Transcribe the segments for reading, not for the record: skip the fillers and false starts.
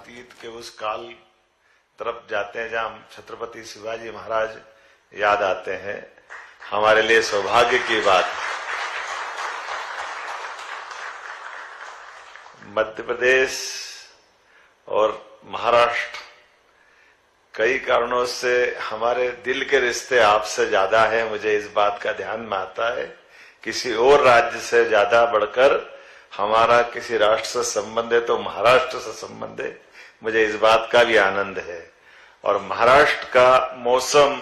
अतीत के उस काल तरफ जाते हैं जहां छत्रपति शिवाजी महाराज याद आते हैं। हमारे लिए सौभाग्य की बात। मध्य प्रदेश और महाराष्ट्र कई कारणों से हमारे दिल के रिश्ते आपसे ज्यादा है, मुझे इस बात का ध्यान में आता है। किसी और राज्य से ज्यादा बढ़कर हमारा किसी राष्ट्र से संबंध है तो महाराष्ट्र से संबंध है, मुझे इस बात का भी आनंद है। और महाराष्ट्र का मौसम,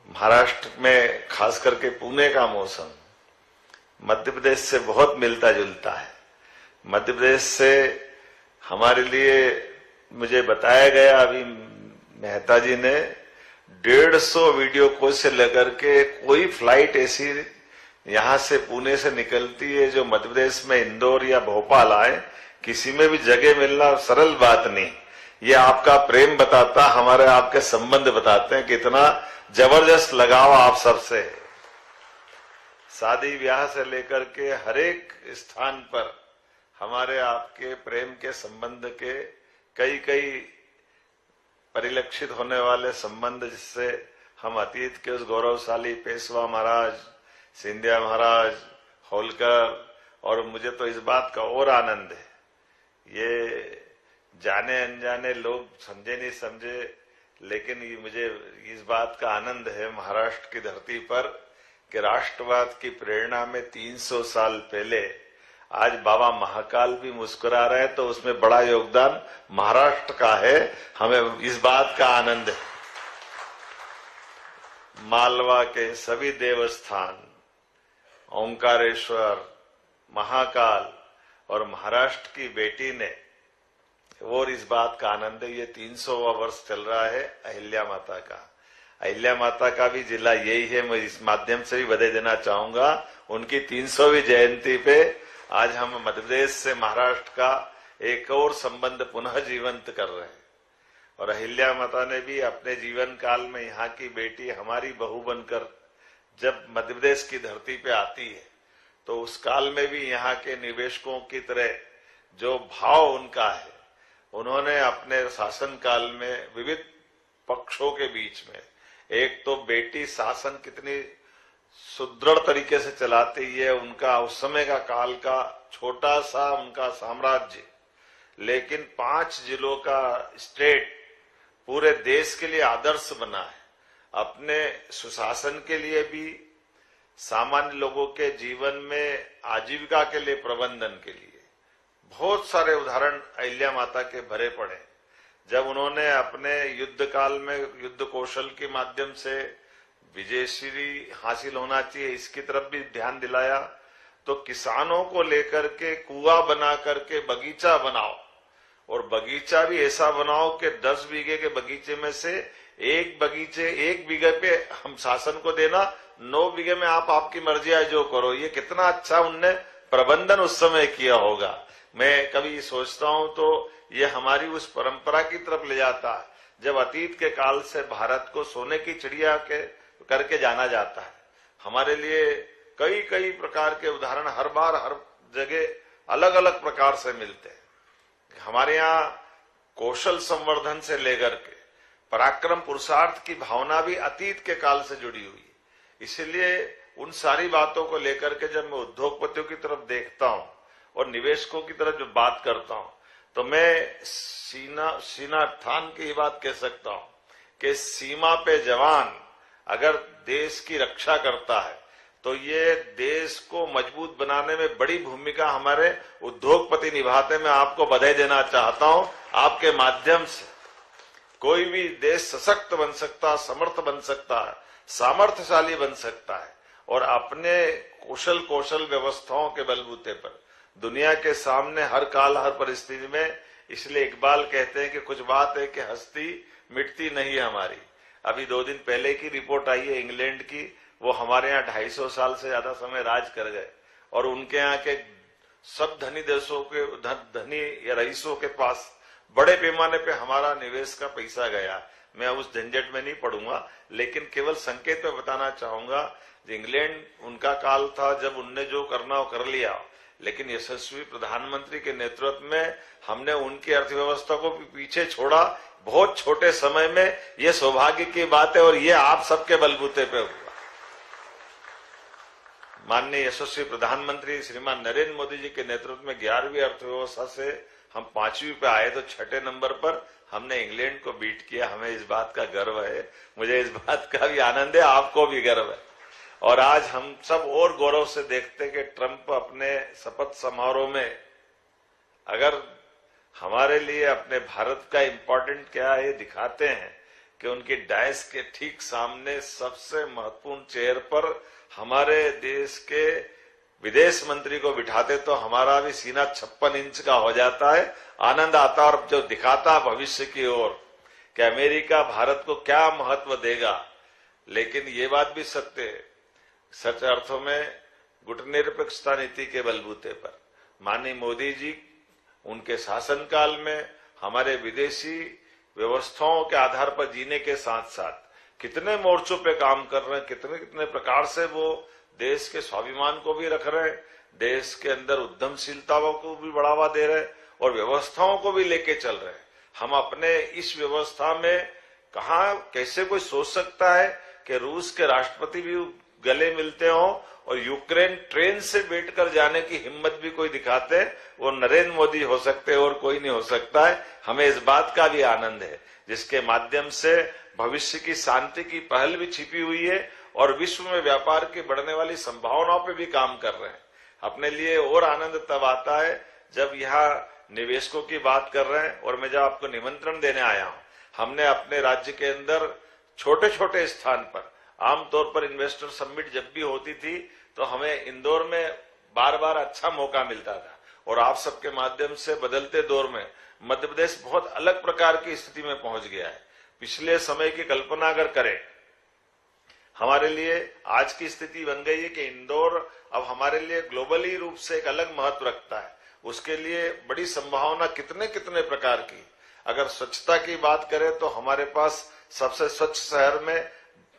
महाराष्ट्र में खास करके पुणे का मौसम मध्य प्रदेश से बहुत मिलता जुलता है। मध्य प्रदेश से हमारे लिए मुझे बताया गया, अभी मेहता जी ने 150 वीडियो कॉल से लेकर के कोई फ्लाइट ऐसी यहां से पुणे से निकलती है जो मध्य प्रदेश में इंदौर या भोपाल आए, किसी में भी जगह मिलना सरल बात नहीं। ये आपका प्रेम बताता, हमारे आपके संबंध बताते हैं कितना जबरदस्त लगाव आप सबसे। शादी ब्याह से लेकर के हर एक स्थान पर हमारे आपके प्रेम के संबंध के कई परिलक्षित होने वाले संबंध, जिससे हम अतीत के उस गौरवशाली पेशवा महाराज, सिंधिया महाराज, होलकर, और मुझे तो इस बात का और आनंद है, ये जाने अनजाने लोग समझे नहीं समझे, लेकिन ये मुझे इस बात का आनंद है महाराष्ट्र की धरती पर कि राष्ट्रवाद की प्रेरणा में 300 साल पहले आज बाबा महाकाल भी मुस्कुरा रहे हैं, तो उसमें बड़ा योगदान महाराष्ट्र का है। हमें इस बात का आनंद है। मालवा के सभी देवस्थान, ओंकारेश्वर, महाकाल और महाराष्ट्र की बेटी ने, और इस बात का आनंद है, ये 300वां वर्ष चल रहा है अहिल्या माता का। अहिल्या माता का भी जिला यही है। मैं इस माध्यम से भी बधाई देना चाहूंगा उनकी 300वीं जयंती पे। आज हम मध्य प्रदेश से महाराष्ट्र का एक और संबंध पुनः जीवंत कर रहे हैं। और अहिल्या माता ने भी अपने जीवन काल में यहाँ की बेटी हमारी बहू बनकर जब मध्य प्रदेश की धरती पे आती है, तो उस काल में भी यहाँ के निवेशकों की तरह जो भाव उनका है, उन्होंने अपने शासन काल में विविध पक्षों के बीच में, एक तो बेटी शासन कितनी सुदृढ़ तरीके से चलाती है, उनका उस समय का काल का छोटा सा उनका साम्राज्य, लेकिन 5 जिलों का स्टेट पूरे देश के लिए आदर्श बना है। अपने सुशासन के लिए भी, सामान्य लोगों के जीवन में आजीविका के लिए, प्रबंधन के लिए बहुत सारे उदाहरण अहिल्या माता के भरे पड़े। जब उन्होंने अपने युद्ध काल में युद्ध कौशल के माध्यम से विजयश्री हासिल होना चाहिए, इसकी तरफ भी ध्यान दिलाया, तो किसानों को लेकर के कुआं बना करके बगीचा बनाओ, और बगीचा भी ऐसा बनाओ कि 10 बीघे के बगीचे में से एक बीघे पे हम शासन को देना, 9 बीघे में आप आपकी मर्जी है जो करो। ये कितना अच्छा उनने प्रबंधन उस समय किया होगा। मैं कभी सोचता हूं तो ये हमारी उस परंपरा की तरफ ले जाता है, जब अतीत के काल से भारत को सोने की चिड़िया के करके जाना जाता है। हमारे लिए कई प्रकार के उदाहरण हर बार हर जगह अलग अलग प्रकार से मिलते हैं। हमारे यहाँ कौशल संवर्धन से लेकर के पराक्रम पुरुषार्थ की भावना भी अतीत के काल से जुड़ी हुई है। इसलिए उन सारी बातों को लेकर के जब मैं उद्योगपतियों की तरफ देखता हूं और निवेशकों की तरफ जब बात करता हूं, तो मैं सीना थान की ये बात कह सकता हूं कि सीमा पे जवान अगर देश की रक्षा करता है, तो ये देश को मजबूत बनाने में बड़ी भूमिका हमारे उद्योगपति निभाते। मैं आपको बधाई देना चाहता हूं। आपके माध्यम से कोई भी देश सशक्त बन सकता, समर्थ बन सकता है, सामर्थ्यशाली बन सकता है, और अपने कौशल व्यवस्थाओं के बलबूते पर दुनिया के सामने हर काल हर परिस्थिति में। इसलिए इकबाल कहते हैं कि कुछ बात है कि हस्ती मिटती नहीं है हमारी। अभी 2 दिन पहले की रिपोर्ट आई है इंग्लैंड की, वो हमारे यहाँ 250 साल से ज्यादा समय राज कर गए, और उनके यहाँ के सब धनी देशों के धनी या रईसों के पास बड़े पैमाने पे हमारा निवेश का पैसा गया। मैं उस झंझट में नहीं पड़ूंगा, लेकिन केवल संकेत में बताना चाहूंगा, इंग्लैंड उनका काल था जब उनने जो करना वो कर लिया, लेकिन यशस्वी प्रधानमंत्री के नेतृत्व में हमने उनकी अर्थव्यवस्था को भी पीछे छोड़ा बहुत छोटे समय में। ये सौभाग्य की बात है और ये आप सबके बलबूते पे हुआ। माननीय यशस्वी प्रधानमंत्री श्रीमान नरेंद्र मोदी जी के नेतृत्व में 11वीं अर्थव्यवस्था से हम 5वीं पे आए तो 6ठे नंबर पर हमने इंग्लैंड को बीट किया। हमें इस बात का गर्व है, मुझे इस बात का भी आनंद है, आपको भी गर्व है। और आज हम सब और गौरव से देखते कि ट्रंप अपने शपथ समारोह में अगर हमारे लिए अपने भारत का इंपॉर्टेंट क्या है ये दिखाते हैं कि उनकी डायस के ठीक सामने सबसे महत्वपूर्ण चेयर पर हमारे देश के विदेश मंत्री को बिठाते तो हमारा भी सीना 56 इंच का हो जाता है। आनंद आता और जो दिखाता भविष्य की ओर कि अमेरिका भारत को क्या महत्व देगा। लेकिन ये बात भी सत्य है, सच अर्थों में गुटनिरपेक्षता नीति के बलबूते पर माननीय मोदी जी उनके शासनकाल में हमारे विदेशी व्यवस्थाओं के आधार पर जीने के साथ साथ कितने मोर्चों पे काम कर रहे हैं, कितने कितने प्रकार से वो देश के स्वाभिमान को भी रख रहे हैं, देश के अंदर उद्यमशीलता को भी बढ़ावा दे रहे हैं और व्यवस्थाओं को भी लेके चल रहे हैं। हम अपने इस व्यवस्था में कहा कैसे कोई सोच सकता है कि रूस के राष्ट्रपति भी गले मिलते हो और यूक्रेन ट्रेन से बैठकर जाने की हिम्मत भी कोई दिखाते हैं, वो नरेंद्र मोदी हो सकते हैं और कोई नहीं हो सकता है। हमें इस बात का भी आनंद है जिसके माध्यम से भविष्य की शांति की पहल भी छिपी हुई है और विश्व में व्यापार की बढ़ने वाली संभावनाओं पे भी काम कर रहे हैं। अपने लिए और आनंद तब आता है जब यहाँ निवेशकों की बात कर रहे हैं और मैं जब आपको निमंत्रण देने आया हूँ, हमने अपने राज्य के अंदर छोटे छोटे स्थान पर आमतौर पर इन्वेस्टर समिट जब भी होती थी तो हमें इंदौर में बार बार अच्छा मौका मिलता था और आप सबके माध्यम से बदलते दौर में मध्य प्रदेश बहुत अलग प्रकार की स्थिति में पहुंच गया है। पिछले समय की कल्पना अगर करें, हमारे लिए आज की स्थिति बन गई है कि इंदौर अब हमारे लिए ग्लोबली रूप से एक अलग महत्व रखता है। उसके लिए बड़ी संभावना कितने कितने प्रकार की। अगर स्वच्छता की बात करें तो हमारे पास सबसे स्वच्छ शहर में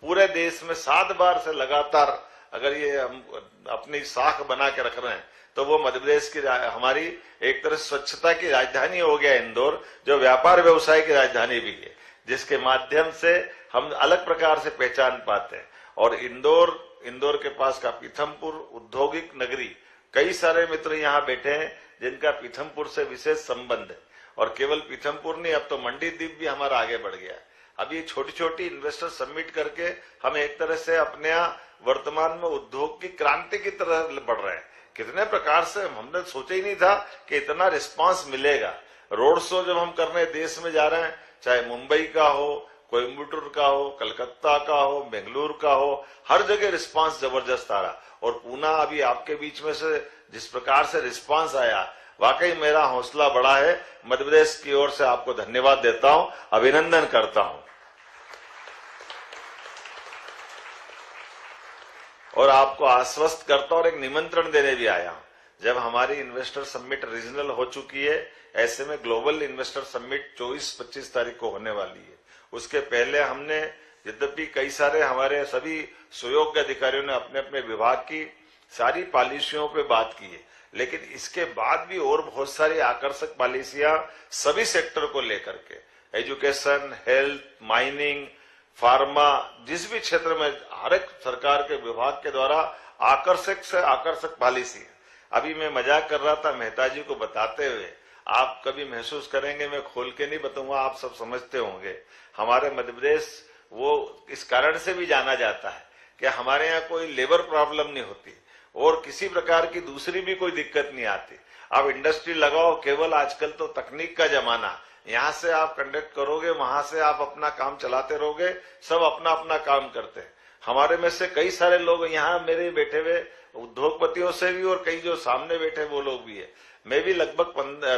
पूरे देश में 7 बार से लगातार अगर ये हम अपनी साख बना के रख रहे हैं तो वो मध्य प्रदेश की हमारी एक तरह स्वच्छता की राजधानी हो गया इंदौर, जो व्यापार व्यवसाय की राजधानी भी है, जिसके माध्यम से हम अलग प्रकार से पहचान पाते हैं। और इंदौर के पास का पीथमपुर औद्योगिक नगरी, कई सारे मित्र यहाँ बैठे हैं जिनका पीथमपुर से विशेष संबंध है और केवल पीथमपुर नहीं, अब तो मंडी द्वीप भी हमारा आगे बढ़ गया है। अब ये छोटी छोटी इन्वेस्टर सबमिट करके हम एक तरह से अपने यहाँ वर्तमान में उद्योग की क्रांति की तरह बढ़ रहे हैं। कितने प्रकार से हमने सोचा ही नहीं था कि इतना रिस्पांस मिलेगा। रोड शो जब हम करने देश में जा रहे हैं, चाहे मुंबई का हो, कोयम्बटूर का हो, कलकत्ता का हो, बेंगलुरु का हो, हर जगह रिस्पांस जबरदस्त आ रहा। और पूना अभी आपके बीच में से जिस प्रकार से रिस्पांस आया, वाकई मेरा हौसला बढ़ा है। मध्य प्रदेश की ओर से आपको धन्यवाद देता हूं, अभिनंदन करता हूं। और आपको आश्वस्त करता और एक निमंत्रण देने भी आया हूं। जब हमारी इन्वेस्टर समिट रीजनल हो चुकी है, ऐसे में ग्लोबल इन्वेस्टर समिट 24-25 तारीख को होने वाली है। उसके पहले हमने यद्यपि कई सारे हमारे सभी सुयोग्य अधिकारियों ने अपने अपने विभाग की सारी पॉलिसियों पे बात की है, लेकिन इसके बाद भी और बहुत सारी आकर्षक पॉलिसियां सभी सेक्टर को लेकर के, एजुकेशन, हेल्थ, माइनिंग, फार्मा, जिस भी क्षेत्र में हर एक सरकार के विभाग के द्वारा आकर्षक से आकर्षक पॉलिसी है। अभी मैं मजाक कर रहा था मेहता जी को बताते हुए, आप कभी महसूस करेंगे, मैं खोल के नहीं बताऊंगा, आप सब समझते होंगे। हमारे मध्य प्रदेश वो इस कारण से भी जाना जाता है कि हमारे यहाँ कोई लेबर प्रॉब्लम नहीं होती और किसी प्रकार की दूसरी भी कोई दिक्कत नहीं आती। आप इंडस्ट्री लगाओ, केवल आजकल तो तकनीक का जमाना, यहाँ से आप कंडक्ट करोगे, वहां से आप अपना काम चलाते रहोगे, सब अपना अपना काम करते हैं। हमारे में से कई सारे लोग यहाँ मेरे बैठे हुए उद्योगपतियों से भी और कई जो सामने बैठे वो लोग भी है। मैं भी लगभग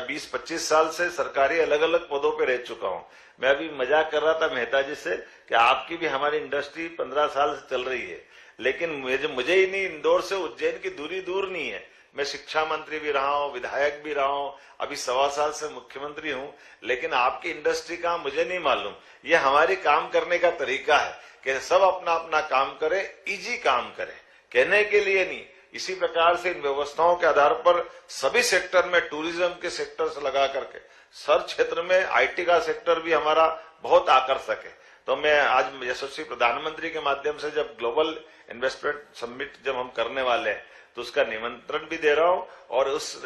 20-25 साल से सरकारी अलग अलग पदों पे रह चुका हूँ। मैं अभी मजाक कर रहा था मेहता जी से कि आपकी भी हमारी इंडस्ट्री 15 साल से चल रही है, लेकिन मुझे ही नहीं, इंदौर से उज्जैन की दूरी दूर नहीं है। मैं शिक्षा मंत्री भी रहा हूँ, विधायक भी रहा हूँ, अभी 1.25 साल से मुख्यमंत्री हूँ, लेकिन आपकी इंडस्ट्री का मुझे नहीं मालूम। ये हमारी काम करने का तरीका है कि सब अपना अपना काम करे, इजी काम करे, कहने के लिए नहीं। इसी प्रकार से इन व्यवस्थाओं के आधार पर सभी सेक्टर में, टूरिज्म के सेक्टर से लगा करके हर क्षेत्र में आईटी का सेक्टर भी हमारा बहुत आकर्षक है। तो मैं आज यशस्वी प्रधानमंत्री के माध्यम से जब ग्लोबल इन्वेस्टमेंट समिट जब हम करने वाले हैं तो उसका निमंत्रण भी दे रहा हूं, और उस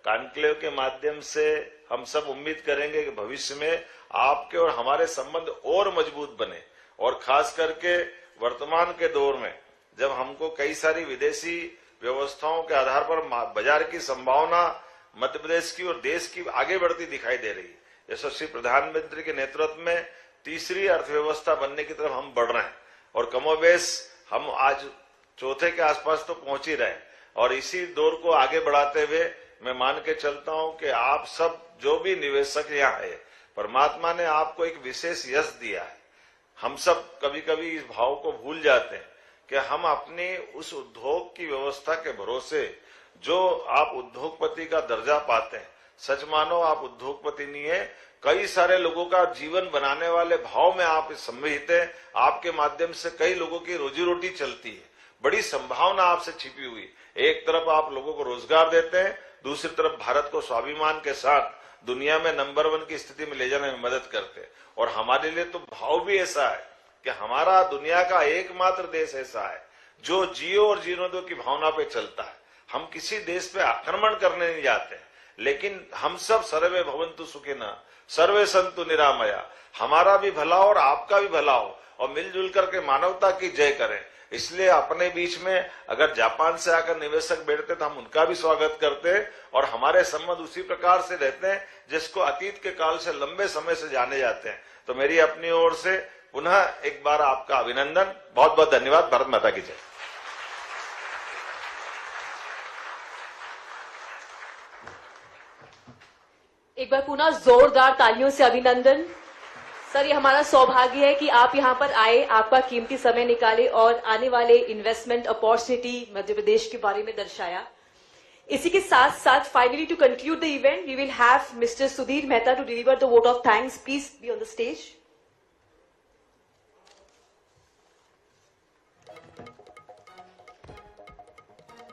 कॉन्क्लेव के माध्यम से हम सब उम्मीद करेंगे कि भविष्य में आपके और हमारे संबंध और मजबूत बने। और खास करके वर्तमान के दौर में जब हमको कई सारी विदेशी व्यवस्थाओं के आधार पर बाजार की संभावना मध्य प्रदेश की और देश की आगे बढ़ती दिखाई दे रही है। यशस्वी प्रधानमंत्री के नेतृत्व में तीसरी अर्थव्यवस्था बनने की तरफ हम बढ़ रहे हैं, और कमोबेश हम आज चौथे के आसपास तो पहुंच ही रहे हैं। और इसी दौर को आगे बढ़ाते हुए मैं मान के चलता हूं कि आप सब जो भी निवेशक यहाँ है, परमात्मा ने आपको एक विशेष यश दिया है। हम सब कभी कभी इस भाव को भूल जाते हैं कि हम अपने उस उद्योग की व्यवस्था के भरोसे जो आप उद्योगपति का दर्जा पाते हैं, सच मानो आप उद्योगपति नहीं है, कई सारे लोगों का जीवन बनाने वाले भाव में आप सम्मिलित हैं। आपके माध्यम से कई लोगों की रोजी रोटी चलती है, बड़ी संभावना आपसे छिपी हुई। एक तरफ आप लोगों को रोजगार देते हैं, दूसरी तरफ भारत को स्वाभिमान के साथ दुनिया में नंबर 1 की स्थिति में ले जाने में मदद करते हैं। और हमारे लिए तो भाव भी ऐसा है कि हमारा दुनिया का एकमात्र देश ऐसा है जो जियो और जीने दो की भावना पे चलता है। हम किसी देश पे आक्रमण करने नहीं जाते, लेकिन हम सब सर्वे भवन्तु सुखिनः सर्वे सन्तु निरामया, हमारा भी भला हो और आपका भी भला हो, और मिलजुल करके मानवता की जय करें। इसलिए अपने बीच में अगर जापान से आकर निवेशक बैठते तो हम उनका भी स्वागत करते हैं, और हमारे संबंध उसी प्रकार से रहते हैं जिसको अतीत के काल से लंबे समय से जाने जाते हैं। तो मेरी अपनी ओर से पुनः एक बार आपका अभिनंदन, बहुत बहुत धन्यवाद। भारत माता की जय। एक बार पुनः जोरदार तालियों से अभिनंदन। सर, ये हमारा सौभाग्य है कि आप यहाँ पर आए, आपका कीमती समय निकाले और आने वाले इन्वेस्टमेंट अपॉर्चुनिटी मध्य प्रदेश के बारे में दर्शाया। इसी के साथ साथ finally to conclude the event we will have mister Sudhir Mehta to deliver the vote of thanks. Please be on the stage.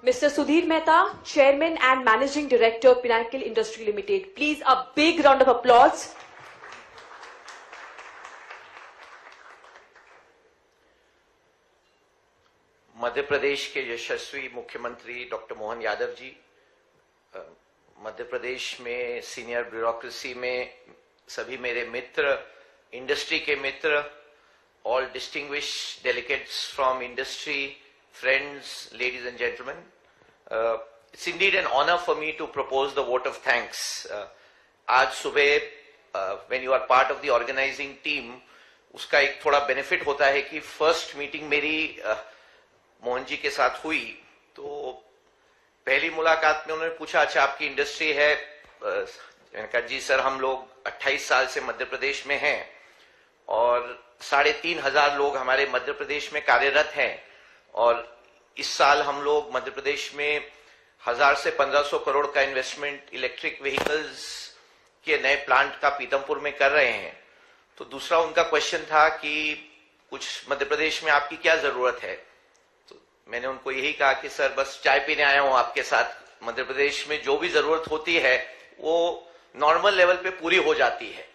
Mr. Sudhir Mehta, Chairman and Managing Director, Pinnacle Industry Limited. Please, a big round of applause. Madhya Pradesh के यशस्वी मुख्यमंत्री doctor Mohan Yadav ji, Madhya Pradesh में senior bureaucracy में सभी मेरे मित्र, industry के मित्र, all distinguished delegates from industry, friends, ladies and gentlemen. It's indeed an honor for me to propose the vote of thanks. आज सुबह when you are part of the organizing team, उसका एक थोड़ा benefit होता है कि first meeting मेरी मोहन जी के साथ हुई तो पहली मुलाकात में उन्होंने पूछा, अच्छा आपकी इंडस्ट्री है? मैंने कहा जी सर, हम लोग 28 साल से मध्य प्रदेश में हैं और 3,500 लोग हमारे मध्य प्रदेश में कार्यरत हैं, और इस साल हम लोग मध्य प्रदेश में 1000 से 1500 करोड़ का इन्वेस्टमेंट इलेक्ट्रिक व्हीकल्स के नए प्लांट का पीतमपुर में कर रहे हैं। तो दूसरा उनका क्वेश्चन था कि कुछ मध्य प्रदेश में आपकी क्या जरूरत है? तो मैंने उनको यही कहा कि सर बस चाय पीने आया हूं आपके साथ, मध्य प्रदेश में जो भी जरूरत होती है वो नॉर्मल लेवल पे पूरी हो जाती है।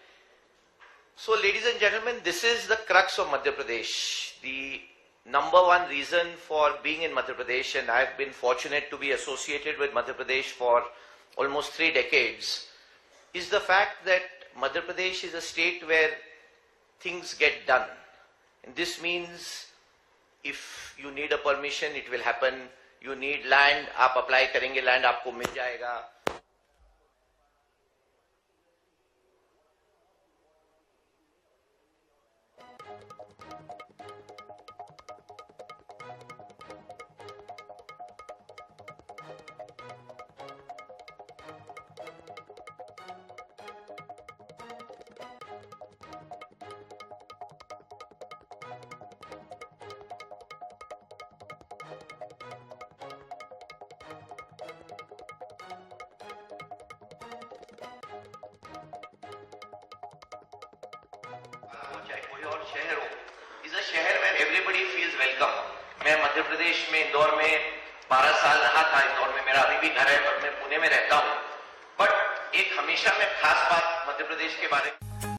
So ladies and gentlemen, this is the crux of Madhya Pradesh. The number one reason for being in Madhya Pradesh, and I've been fortunate to be associated with Madhya Pradesh for almost 3 decades, is the fact that Madhya Pradesh is a state where things get done. And this means if you need a permission, it will happen. You need land, आप apply करेंगे, land आपको मिल जाएगा। चाहे कोई और शहर हो, इस शहर में एवरीबडी फील्स वेलकम। मैं मध्य प्रदेश में इंदौर में 12 साल रहा था इंदौर में, मेरा अभी भी घर है पर मैं पुणे में रहता हूं। बट एक हमेशा मैं खास बात मध्य प्रदेश के बारे में